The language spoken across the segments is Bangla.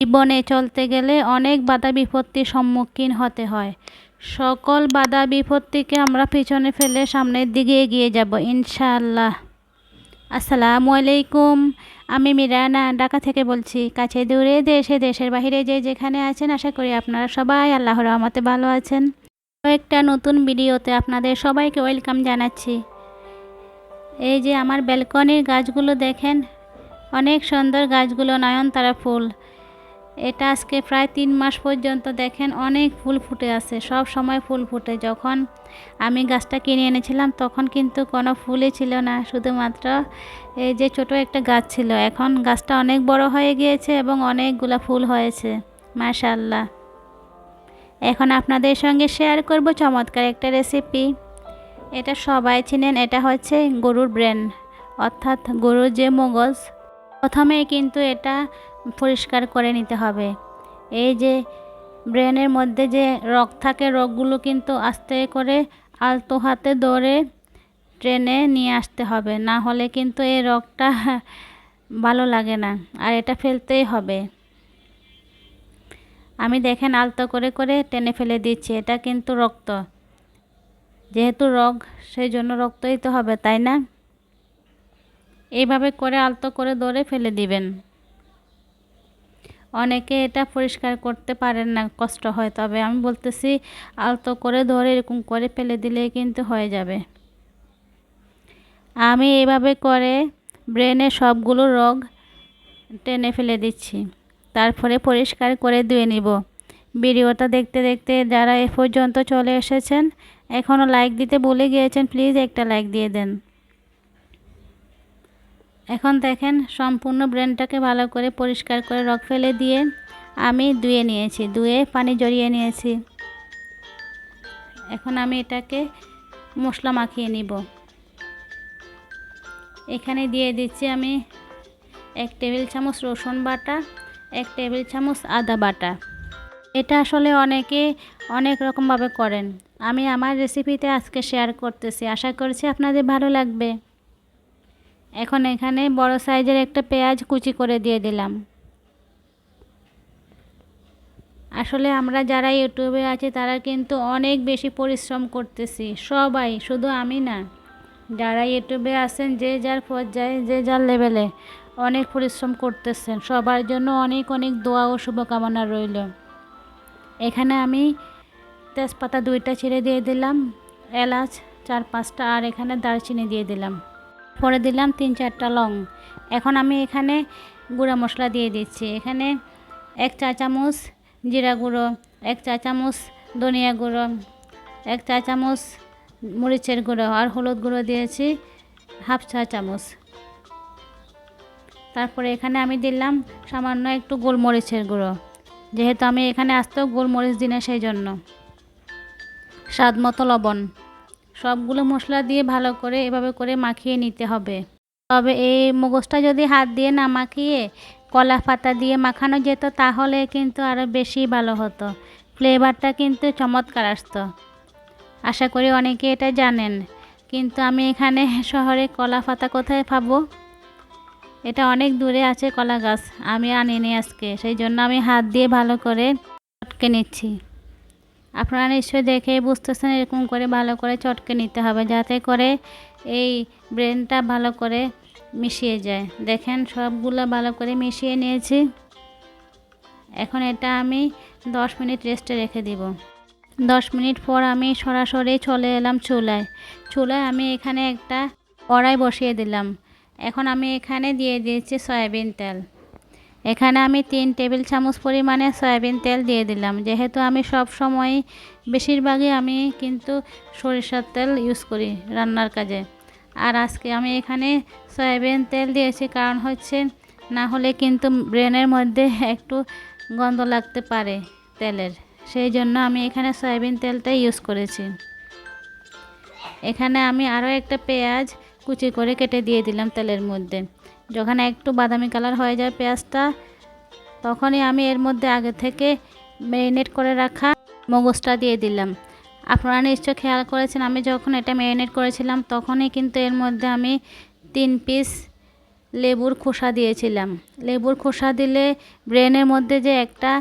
জীবনে চলতে গেলে অনেক বাধা বিপত্তির সম্মুখীন হতে হয়। সকল বাধা বিপত্তিকে আমরা পিছনে ফেলে সামনের দিকে এগিয়ে যাব ইনশাআল্লাহ। আসসালামু আলাইকুম। আমি মিরানা ঢাকা থেকে বলছি। কাছে দূরে দেশে দেশের বাহিরে যে যেখানে আছেন, আশা করি আপনারা সবাই আল্লাহর রহমতে ভালো আছেন। একটা নতুন ভিডিওতে আপনাদের সবাইকে ওয়েলকাম জানাচ্ছি। এই যে আমার ব্যালকনির গাছগুলো দেখেন, অনেক সুন্দর গাছগুলো, নয়নতারা ফুল। এটা আজকে প্রায় 3 মাস পর্যন্ত দেখেন অনেক ফুল ফুটে আছে, সব সময় ফুল ফুটে। যখন আমি গাছটা কিনে এনেছিলাম তখন কিন্তু কোনো ফুলই ছিল না, শুধুমাত্র এই যে ছোট একটা গাছ ছিল। এখন গাছটা অনেক বড় হয়ে গিয়েছে এবং অনেকগুলো ফুল হয়েছে, মাশাআল্লাহ। এখন আপনাদের সঙ্গে শেয়ার করব চমৎকার একটা রেসিপি। এটা সবাই চিনেন, এটা হচ্ছে গরুর ব্রেন, অর্থাৎ গরুর যে মগজ। প্রথমেই কিন্তু এটা পরিষ্কার করে নিতে হবে। এই যে ব্রেনের মধ্যে যে রগ থাকে, রগগুলো কিন্তু আস্তে করে আলতো হাতে ধরে ট্রেনে নিয়ে আসতে হবে, না হলে কিন্তু এই রগটা ভালো লাগে না, আর এটা ফেলতেই হবে। আমি দেখেন আলতো করে করে টেনে ফেলে দিচ্ছি। এটা কিন্তু রক্ত, যেহেতু রগ সেই জন্য রক্তই তো হবে, তাই না? এইভাবে করে আলতো করে ধরে ফেলে দিবেন। অনেকে এটা পরিষ্কার করতে পারেন না, কষ্ট হয়, তবে আমি বলতেছি আলতো করে ধরে এরকম করে ফেলে দিলেই কিন্তু হয়ে যাবে। আমি এইভাবে করে ব্রেনের সবগুলো রগ টেনে ফেলে দিচ্ছি, তারপরে পরিষ্কার করে ধুয়ে নিব। ভিডিওটা দেখতে দেখতে যারা এ পর্যন্ত চলে এসেছেন, এখনও লাইক দিতে ভুলে গিয়েছেন, প্লিজ একটা লাইক দিয়ে দেন। এখন দেখেন সম্পূর্ণ ব্রেনটাকে ভালো করে পরিষ্কার করে রগ ফেলে দিয়ে আমি ধুয়ে নিয়েছি, ধুয়ে পানি জড়িয়ে নিয়েছি। এখন আমি এটাকে মশলা মাখিয়ে নিব। এখানে দিয়ে দিচ্ছি আমি 1 টেবিল চামচ রসুন বাটা, 1 টেবিল চামচ আদা বাটা। এটা আসলে অনেকে অনেক রকমভাবে করেন, আমি আমার রেসিপিতে আজকে শেয়ার করতেছি, আশা করছি আপনাদের ভালো লাগবে। এখন এখানে বড় সাইজের একটা পেঁয়াজ কুচি করে দিয়ে দিলাম। আসলে আমরা যারা ইউটিউবে আছি তারা কিন্তু অনেক বেশি পরিশ্রম করতেছি, সবাই, শুধু আমি না। যারা ইউটিউবে আছেন যে যার পর্যায়ে, যে যার লেভেলে অনেক পরিশ্রম করতেছেন, সবার জন্য অনেক অনেক দোয়া ও শুভকামনা রইল। এখানে আমি তেজপাতা 2টা ছিঁড়ে দিয়ে দিলাম, এলাচ 4-5টা, আর এখানে দারচিনি দিয়ে দিলাম, পরে দিলাম 3-4টা লং। এখন আমি এখানে গুঁড়া মশলা দিয়ে দিচ্ছি। এখানে 1 চা চামচ জিরা গুঁড়ো, 1 চা চামচ ধনিয়া গুঁড়ো, 1 চা চামচ মরিচের গুঁড়ো, আর হলুদ গুঁড়ো দিয়েছি 1/2 চা চামচ। তারপরে এখানে আমি দিলাম সামান্য একটু গোলমরিচের গুঁড়ো, যেহেতু আমি এখানে আস্ত গোলমরিচ দিই না, সেই জন্য। স্বাদ মতো লবণ। সবগুলো মশলা দিয়ে ভালো করে এভাবে করে মাখিয়ে নিতে হবে। তবে এই মগজটা যদি হাত দিয়ে না মাখিয়ে কলা পাতা দিয়ে মাখানো যেত, তাহলে কিন্তু আরও বেশি ভালো হতো, ফ্লেভারটা কিন্তু চমৎকার আসতো। আশা করি অনেকে এটা জানেন, কিন্তু আমি এখানে শহরে কলা পাতা কোথায় পাবো? এটা অনেক দূরে আছে কলা গাছ, আমি আনিনি আজকে, সেই জন্য আমি হাত দিয়ে ভালো করে চটকে নিচ্ছি। আপনারা নিশ্চয়ই দেখে বুঝতেছেন, এরকম করে ভালো করে চটকে নিতে হবে, যাতে করে এই ব্রেনটা ভালো করে মিশিয়ে যায়। দেখেন সবগুলো ভালো করে মিশিয়ে নিয়েছি। এখন এটা আমি 10 মিনিট রেস্টে রেখে দিব। 10 মিনিট পর আমি সরাসরি চলে এলাম চুলায় আমি এখানে একটা কড়াই বসিয়ে দিলাম। এখন আমি এখানে দিয়ে দিয়েছি সয়াবিন তেল। এখানে আমি 3 টেবিল চামচ পরিমাণে সয়াবিন তেল দিয়ে দিলাম, যেহেতু আমি সব সময় বেশিরভাগই আমি কিন্তু সরিষার তেল ইউজ করি রান্নার কাজে। আর আজকে আমি এখানে সয়াবিন তেল দিয়েছি, কারণ হচ্ছে না হলে কিন্তু ব্রেনের মধ্যে একটু গন্ধ লাগতে পারে তেলের, সেই জন্য আমি এখানে সয়াবিন তেলটা ইউজ করেছি। এখানে আমি আরও একটা পেঁয়াজ কুচি করে কেটে দিয়ে দিলাম তেলের মধ্যে। যখন একটু বাদামি কালার হয়ে যায় পেঁয়াজটা, তখনই আমি এর মধ্যে আগে থেকে ম্যারিনেট করে রাখা মগজটা দিয়ে দিলাম। আপনারা নিশ্চয় খেয়াল করেছেন, আমি যখন এটা ম্যারিনেট করেছিলাম তখনই কিন্তু এর মধ্যে আমি 3 পিস লেবুর খোসা দিয়েছিলাম। লেবুর খোসা দিলে ব্রেনের মধ্যে যে একটা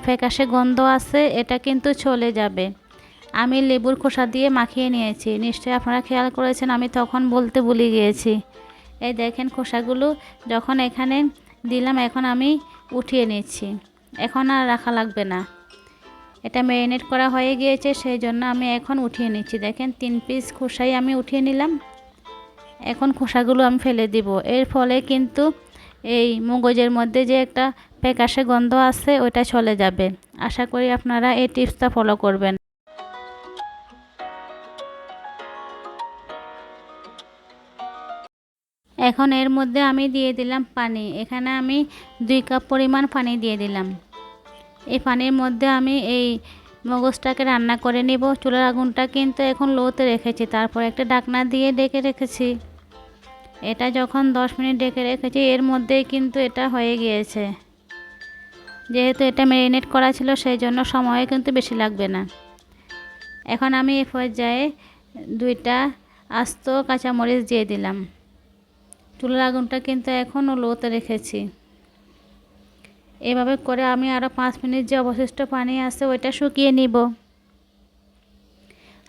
ফ্যাকাশে গন্ধ আছে এটা কিন্তু চলে যাবে। আমি লেবুর খোসা দিয়ে মাখিয়ে নিয়েছি, নিশ্চয়ই আপনারা খেয়াল করেছেন, আমি তখন বলতে ভুলে গিয়েছি। এই দেখেন খোসাগুলো যখন এখানে দিলাম, এখন আমি উঠিয়ে নিচ্ছি, এখন আর রাখা লাগবে না। এটা ম্যারিনেট করা হয়ে গিয়েছে, সেই জন্য আমি এখন উঠিয়ে নিচ্ছি। দেখেন 3 পিস খোসাই আমি উঠিয়ে নিলাম। এখন খোসাগুলো আমি ফেলে দিব। এর ফলে কিন্তু এই মগজের মধ্যে যে একটা ফ্যাকাশে গন্ধ আছে ওটা চলে যাবে। আশা করি আপনারা এই টিপসটা ফলো করবেন। এখন এর মধ্যে আমি দিয়ে দিলাম পানি। এখানে আমি 2 কাপ পরিমাণ পানি দিয়ে দিলাম। এই পানির মধ্যে আমি এই মগজটাকে রান্না করে নিব। চুলার আগুনটা কিন্তু এখন লোতে রেখেছি, তারপর একটা ঢাকনা দিয়ে ঢেকে রেখেছি। এটা যখন 10 মিনিট ঢেকে রেখেছি, এর মধ্যেই কিন্তু এটা হয়ে গিয়েছে। যেহেতু এটা ম্যারিনেট করা ছিল সেই জন্য সময় কিন্তু বেশি লাগবে না। এখন আমি এই পর্যায়ে 2টা আস্ত কাঁচামরিচ দিয়ে দিলাম। চুলার আগুনটা কিন্তু এখনও লোতে রেখেছি। এভাবে করে আমি আরও 5 মিনিট যে অবশিষ্ট পানি আছে ওইটা শুকিয়ে নিব।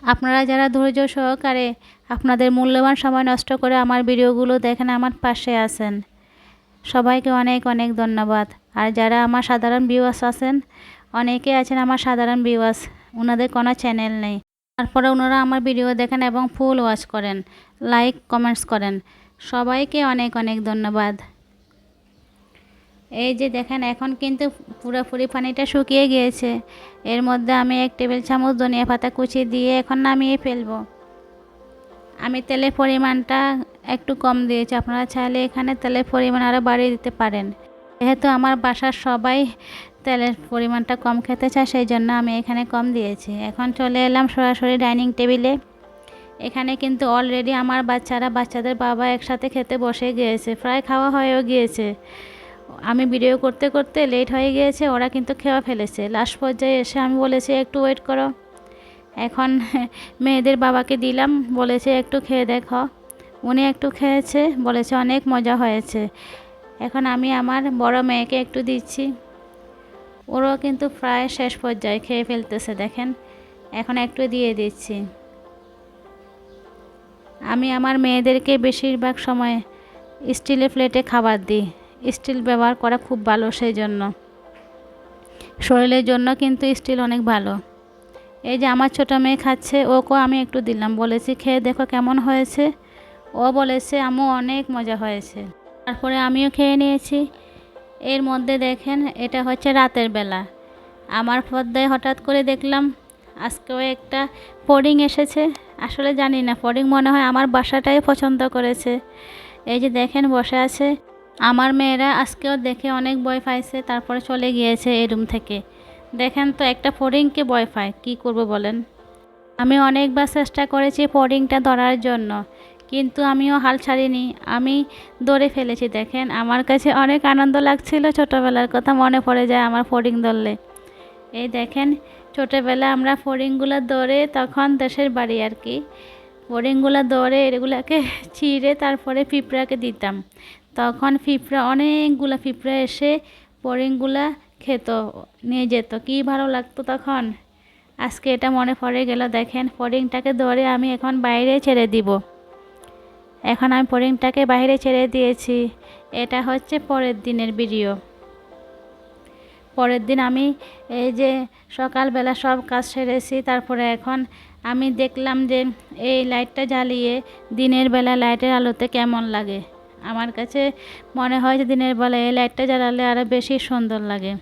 আপনারা যারা ধৈর্য সহকারে আপনাদের মূল্যবান সময় নষ্ট করে আমার ভিডিওগুলো দেখেন, আমার পাশে আছেন, সবাইকে অনেক অনেক ধন্যবাদ। আর যারা আমার সাধারণ ভিউয়ার্স আছেন, অনেকে আছেন আমার সাধারণ ভিউয়ার্স, ওনাদের কোনো চ্যানেল নেই, তারপরে ওনারা আমার ভিডিও দেখেন এবং ফুল ওয়াচ করেন, লাইক কমেন্টস করেন, সবাইকে অনেক অনেক ধন্যবাদ। এই যে দেখেন এখন কিন্তু পুরোপুরি পানিটা শুকিয়ে গিয়েছে। এর মধ্যে আমি 1 টেবিল চামচ ধনিয়া পাতা কুচি দিয়ে এখন নামিয়ে ফেলবো। আমি তেলের পরিমাণটা একটু কম দিয়েছি, আপনারা চাইলে এখানে তেলের পরিমাণ আরও বাড়িয়ে দিতে পারেন। যেহেতু আমার বাসার সবাই তেলের পরিমাণটা কম খেতে চায়, সেই জন্য আমি এখানে কম দিয়েছি। এখন চলে এলাম সরাসরি ডাইনিং টেবিলে। এখানে কিন্তু অলরেডি আমার বাচ্চাদের বাবা একসাথে খেতে বসে গিয়েছে, প্রায় খাওয়া হয়েও গিয়েছে। আমি ভিডিও করতে করতে লেট হয়ে গিয়েছে, ওরা কিন্তু খেয়ে ফেলেছে। লাস্ট পর্যায়ে এসে আমি বলেছি একটু ওয়েট করো। এখন মেয়েদের বাবাকে দিলাম, বলেছে একটু খেয়ে দেখো। উনি একটু খেয়েছে, বলেছে অনেক মজা হয়েছে। এখন আমি আমার বড় মেয়েকে একটু দিচ্ছি, ওরও কিন্তু প্রায় শেষ পর্যায়ে খেয়ে ফেলতেছে। দেখেন এখন একটু দিয়ে দিচ্ছি। আমি আমার মেয়েদেরকে বেশিরভাগ সময় স্টিলের প্লেটে খাবার দিই, স্টিল ব্যবহার করা খুব ভালো, সেই জন্য শরীরের জন্য কিন্তু স্টিল অনেক ভালো। এই যে আমার ছোটো মেয়ে খাচ্ছে, ওকেও আমি একটু দিলাম, বলেছি খেয়ে দেখো কেমন হয়েছে। ও বলেছে আম্মু অনেক মজা হয়েছে। তারপরে আমিও খেয়ে নিয়েছি। এর মধ্যে দেখেন এটা হচ্ছে রাতের বেলা। আমার পর্দায় হঠাৎ করে দেখলাম আজকেও একটা ফড়িং এসেছে। আসলে জানি না, ফড়িং মনে হয় আমার বাসাটাই পছন্দ করেছে। এই যে দেখেন বসে আছে। আমার মেয়েরা আজকেও দেখে অনেক ভয় পাইছে, তারপরে চলে গিয়েছে এই রুম থেকে। দেখেন তো একটা ফড়িংকে ভয় পায়, কী করব বলেন। আমি অনেকবার চেষ্টা করেছি ফড়িংটা ধরার জন্য, কিন্তু আমিও হাল ছাড়িনি, আমি ধরে ফেলেছি। দেখেন আমার কাছে অনেক আনন্দ লাগছিল, ছোটোবেলার কথা মনে পড়ে যায় আমার ফড়িং ধরলে। এই দেখেন ছোটোবেলা আমরা ফড়িংগুলো ধরে, তখন দেশের বাড়ি আর কি, ফড়িংগুলো ধরে এগুলাকে ছিঁড়ে তারপরে পিঁপড়াকে দিতাম। তখন পিঁপড়া অনেকগুলো পিঁপড়া এসে ফড়িংগুলা খেত, নিয়ে যেত, কী ভালো লাগতো তখন। আজকে এটা মনে পড়ে গেল। দেখেন ফড়িংটাকে ধরে আমি এখন বাইরে ছেড়ে দিব। এখন আমি ফড়িংটাকে বাইরে ছেড়ে দিয়েছি। এটা হচ্ছে পরের দিনের ভিডিও। পরের দিন আমি এই যে সকালবেলা সব কাজ সেরেছি, তারপরে এখন আমি দেখলাম যে এই লাইটটা জ্বালিয়ে দিনের বেলা লাইটের আলোতে কেমন লাগে। আমার কাছে মনে হয় যে দিনের বেলা এই লাইটটা জ্বালালে আরও বেশি সুন্দর লাগে।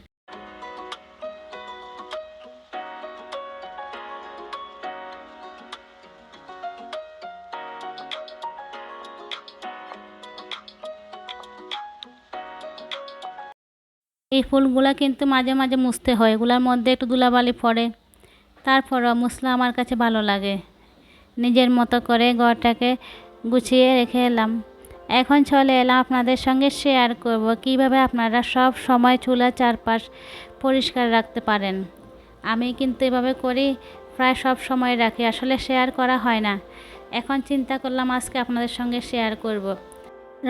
এই ফুলগুলা কিন্তু মাঝে মাঝে মুছতে হয়, এগুলোর মধ্যে একটু ধুলাবালি পড়ে, তারপরও মুছলে আমার কাছে ভালো লাগে। নিজের মতো করে ঘরটাকে গুছিয়ে রেখে এলাম। এখন চলে এলাম আপনাদের সঙ্গে শেয়ার করব কিভাবে আপনারা সব সময় চুলার চারপাশ পরিষ্কার রাখতে পারেন। আমি কিন্তু এভাবে করি, প্রায় সব সময় রাখি, আসলে শেয়ার করা হয় না। এখন চিন্তা করলাম আজকে আপনাদের সঙ্গে শেয়ার করব।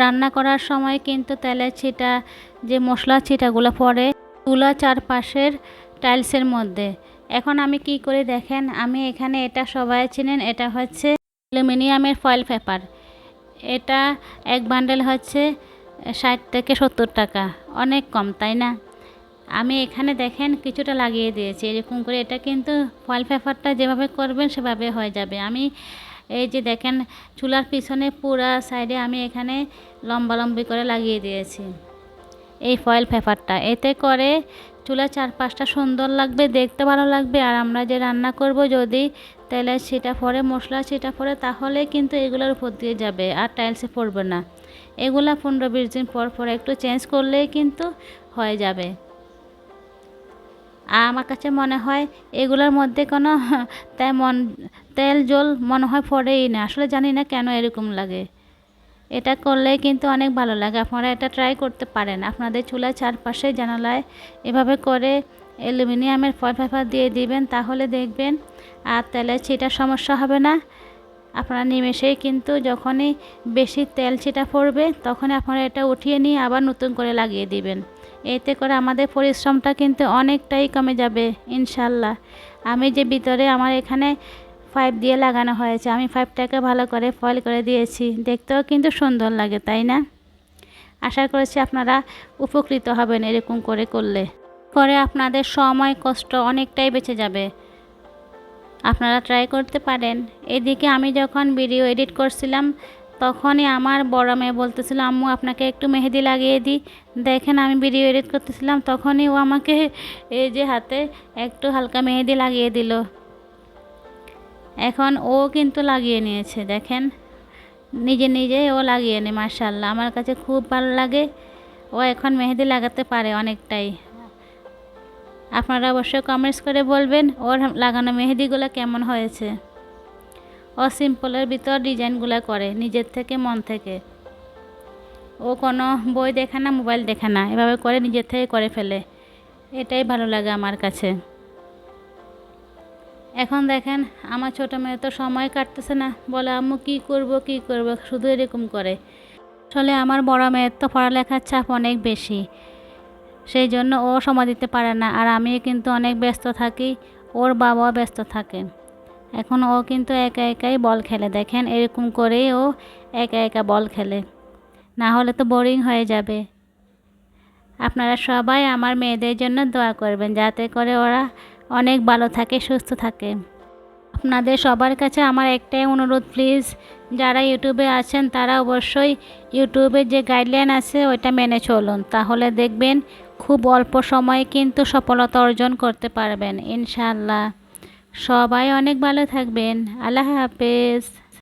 রান্না করার সময় কিন্তু তেলের ছিটা যে মশলার ছিটাগুলো পড়ে চুলা চারপাশের টাইলসের মধ্যে। এখন আমি কি করি দেখেন, আমি এখানে এটা সবাই চেনেন, এটা হচ্ছে অ্যালুমিনিয়ামের ফয়েল পেপার। এটা এক বান্ডেল হচ্ছে 60 থেকে 70 টাকা, অনেক কম তাই না? আমি এখানে দেখেন কিছুটা লাগিয়ে দিয়েছি এরকম করে। এটা কিন্তু ফয়েল পেপারটা যেভাবে করবেন সেভাবে হয়ে যাবে। আমি এই যে দেখেন চুলার পিছনে পুরা সাইডে আমি এখানে লম্বালম্বি করে লাগিয়ে দিয়েছি এই ফয়েল পেপারটা। এতে করে চুলার চারপাশটা সুন্দর লাগবে, দেখতে ভালো লাগবে। আর আমরা যে রান্না করব যদি তেলের ছিটা পড়ে, মশলার ছিটা পড়ে, তাহলে কিন্তু এগুলোর উপর দিয়ে যাবে আর টাইলসে পড়বে না। এগুলা 15-20 দিন পর পর একটু চেঞ্জ করলেই কিন্তু হয়ে যাবে। আর আমার কাছে মনে হয় এগুলোর মধ্যে কোনো তেমন তেল জল মনে হয় পড়েই না, আসলে জানি না কেন এরকম লাগে। এটা করলে কিন্তু অনেক ভালো লাগে, আপনারা এটা ট্রাই করতে পারেন। আপনাদের চুলার চারপাশে জানালায় এভাবে করে অ্যালুমিনিয়ামের ফয়েল পেপার দিয়ে দিবেন, তাহলে দেখবেন আর তেলের ছিটার সমস্যা হবে না। আপনারা নিমেষেই কিন্তু যখনই বেশি তেল ছিটা পড়বে তখনই আপনারা এটা উঠিয়ে নিয়ে আবার নতুন করে লাগিয়ে দিবেন। এতে করে আমাদের পরিশ্রমটা কিন্তু অনেকটাই কমে যাবে ইনশাল্লাহ। আমি যে ভিতরে আমার এখানে পাইপ দিয়ে লাগানো হয়েছে, আমি পাইপটাকে ভালো করে ফয়েল করে দিয়েছি, দেখতেও কিন্তু সুন্দর লাগে তাই না? আশা করছি আপনারা উপকৃত হবেন এরকম করে করলে। আপনাদের সময় কষ্ট অনেকটাই বেঁচে যাবে, আপনারা ট্রাই করতে পারেন। এদিকে আমি যখন ভিডিও এডিট করছিলাম তখনই আমার বড় মেয়ে বলতেছিল, আম্মু আপনাকে একটু মেহেদি লাগিয়ে দিই। দেখেন আমি ভিডিও এডিট করতেছিলাম তখনই ও আমাকে এই যে হাতে একটু হালকা মেহেদি লাগিয়ে দিল। এখন ও কিন্তু লাগিয়ে নিয়েছে, দেখেন নিজে নিজে ও লাগিয়ে নেয়। মাশাআল্লাহ, আমার কাছে খুব ভালো লাগে। ও এখন মেহেদি লাগাতে পারে অনেকটাই। আপনারা অবশ্যই কমেন্টস করে বলবেন ওর লাগানো মেহেদিগুলো কেমন হয়েছে। ও সিম্পলের ভিতর ডিজাইনগুলো করে নিজের থেকে, মন থেকে। ও কোনো বই দেখে না, মোবাইল দেখে না, এভাবে করে নিজের থেকে করে ফেলে। এটাই ভালো লাগে আমার কাছে। এখন দেখেন আমার ছোটো মেয়ে তো সময় কাটতেছে না, বলে আম্মু কী করব কী করব, শুধু এরকম করে। আসলে আমার বড় মেয়ের তো পড়ালেখার চাপ অনেক বেশি, সেই জন্য ও সময় দিতে পারে না। আর আমি কিন্তু অনেক ব্যস্ত থাকি, ওর বাবাও ব্যস্ত থাকে। এখন ও কিন্তু একা একাই বল খেলে, দেখেন এরকম করেই ও একা একা বল খেলে, না হলে তো বোরিং হয়ে যাবে। আপনারা সবাই আমার মেয়েদের জন্য দোয়া করবেন যাতে করে ওরা অনেক ভালো থাকে, সুস্থ থাকে। আপনাদের সবার কাছে আমার একটাই অনুরোধ, প্লিজ যারা ইউটিউবে আছেন তারা অবশ্যই ইউটিউবের যে গাইডলাইন আছে ওইটা মেনে চলুন, তাহলে দেখবেন খুব অল্প সময়ে কিন্তু সফলতা অর্জন করতে পারবেন ইনশাআল্লাহ। সবাই অনেক ভালো থাকবেন। আল্লাহ হাফেজ।